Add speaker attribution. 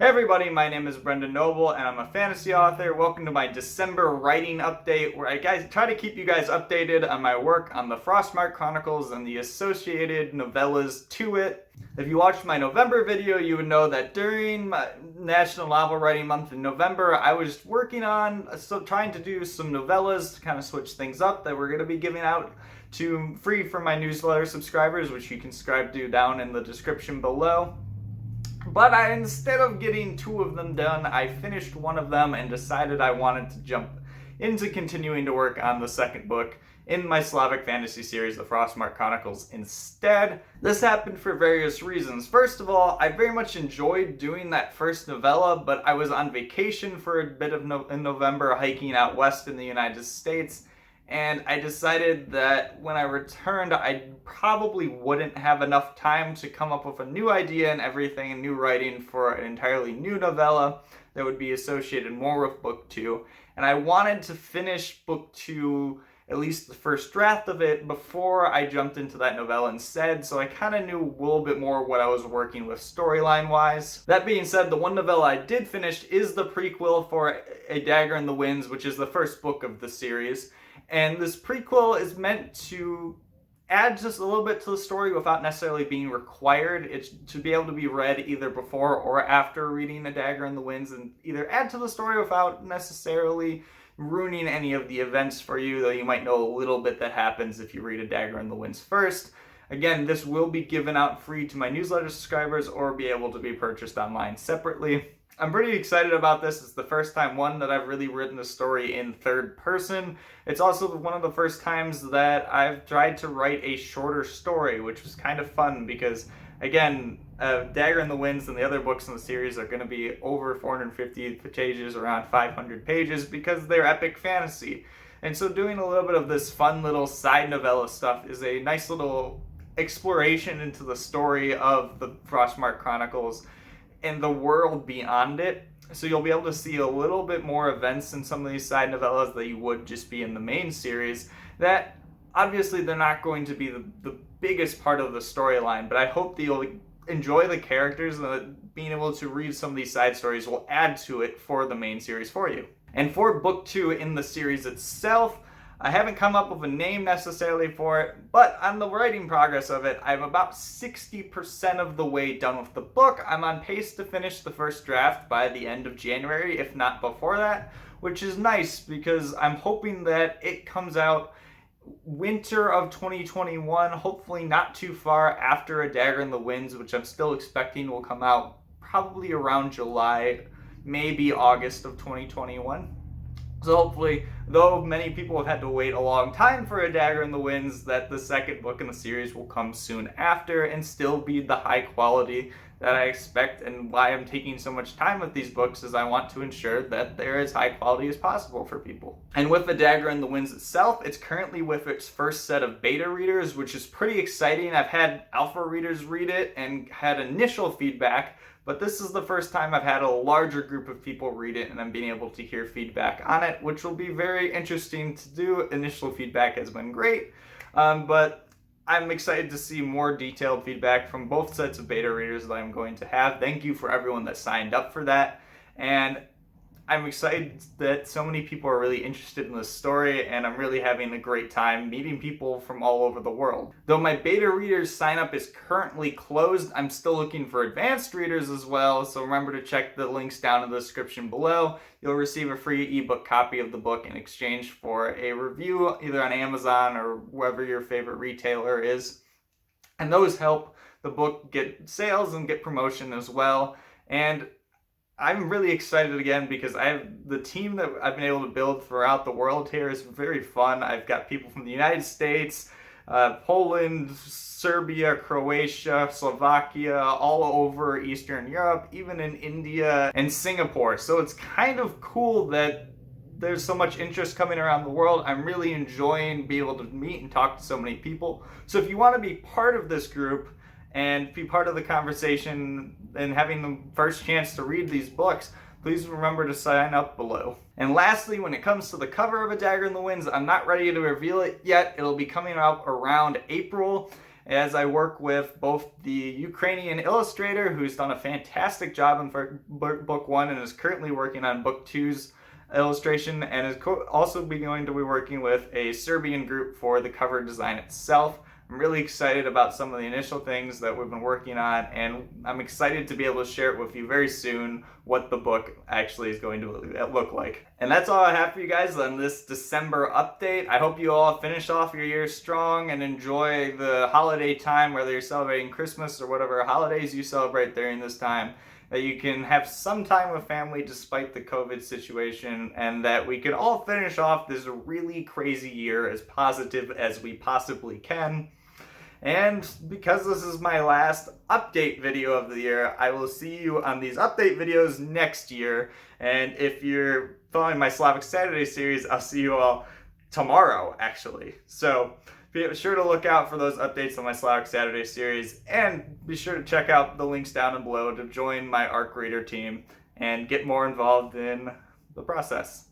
Speaker 1: Hey everybody, my name is Brendan Noble and I'm a fantasy author. Welcome to my December writing update where I try to keep you guys updated on my work on the Frostmark Chronicles and the associated novellas to it. If you watched my November video, you would know that during my National Novel Writing Month in November, I was working on trying to do some novellas to kind of switch things up that we're going to be giving out to free for my newsletter subscribers, which you can subscribe to down in the description below. But instead of getting two of them done, I finished one of them and decided I wanted to jump into continuing to work on the second book in my Slavic fantasy series, the Frostmark Chronicles, instead. This happened for various reasons. First of all, I very much enjoyed doing that first novella, but I was on vacation for a bit of in November, hiking out west in the United States, and I decided that when I returned, I probably wouldn't have enough time to come up with a new idea and everything and new writing for an entirely new novella that would be associated more with book two. And I wanted to finish book two, at least the first draft of it, before I jumped into that novella instead, so I kind of knew a little bit more what I was working with storyline-wise. That being said, the one novella I did finish is the prequel for A Dagger in the Winds, which is the first book of the series. And this prequel is meant to add just a little bit to the story without necessarily being required. It's to be able to be read either before or after reading A Dagger in the Winds and either add to the story without necessarily ruining any of the events for you, though you might know a little bit that happens if you read A Dagger in the Winds first. Again, this will be given out free to my newsletter subscribers or be able to be purchased online separately. I'm pretty excited about this. It's the first time, one, that I've really written a story in third person. It's also one of the first times that I've tried to write a shorter story, which was kind of fun because, again, Dagger in the Winds and the other books in the series are going to be over 450 pages, around 500 pages, because they're epic fantasy. And so doing a little bit of this fun little side novella stuff is a nice little exploration into the story of the Frostmark Chronicles and the world beyond it. So you'll be able to see a little bit more events in some of these side novellas that you would just be in the main series, that obviously they're not going to be the biggest part of the storyline, but I hope that you'll enjoy the characters and that being able to read some of these side stories will add to it for the main series for you. And for book two in the series itself, I haven't come up with a name necessarily for it, but on the writing progress of it, I'm about 60% of the way done with the book. I'm on pace to finish the first draft by the end of January, if not before that, which is nice because I'm hoping that it comes out winter of 2021, hopefully not too far after A Dagger in the Winds, which I'm still expecting will come out probably around July, maybe August of 2021. So hopefully, though many people have had to wait a long time for A Dagger in the Winds, that the second book in the series will come soon after and still be the high quality that I expect. And why I'm taking so much time with these books is I want to ensure that they're as high quality as possible for people. And with A Dagger in the Winds itself, it's currently with its first set of beta readers, which is pretty exciting. I've had alpha readers read it and had initial feedback, but this is the first time I've had a larger group of people read it and I'm being able to hear feedback on it, which will be very interesting to do. Initial feedback has been great, but I'm excited to see more detailed feedback from both sets of beta readers that I'm going to have. Thank you for everyone that signed up for that. And I'm excited that so many people are really interested in this story, and I'm really having a great time meeting people from all over the world. Though my beta readers sign up is currently closed, I'm still looking for advanced readers as well, so remember to check the links down in the description below. You'll receive a free ebook copy of the book in exchange for a review either on Amazon or wherever your favorite retailer is. And those help the book get sales and get promotion as well. And I'm really excited again because the team that I've been able to build throughout the world here is very fun. I've got people from the United States, Poland, Serbia, Croatia, Slovakia, all over Eastern Europe, even in India and Singapore. So it's kind of cool that there's so much interest coming around the world. I'm really enjoying being able to meet and talk to so many people. So if you want to be part of this group and be part of the conversation and having the first chance to read these books, please remember to sign up below. And lastly, when it comes to the cover of A Dagger in the Winds, I'm not ready to reveal it yet. It'll be coming out around April, as I work with both the Ukrainian illustrator, who's done a fantastic job in book 1 and is currently working on book 2's illustration, and is also going to be working with a Serbian group for the cover design itself. I'm really excited about some of the initial things that we've been working on, and I'm excited to be able to share it with you very soon what the book actually is going to look like. And that's all I have for you guys on this December update. I hope you all finish off your year strong and enjoy the holiday time, whether you're celebrating Christmas or whatever holidays you celebrate during this time, that you can have some time with family despite the COVID situation, and that we can all finish off this really crazy year as positive as we possibly can. And because this is my last update video of the year, I will see you on these update videos next year. And if you're following my Slavic Saturday series, I'll see you all tomorrow, actually. So be sure to look out for those updates on my Slavic Saturday series, and be sure to check out the links down below to join my ARC Reader team and get more involved in the process.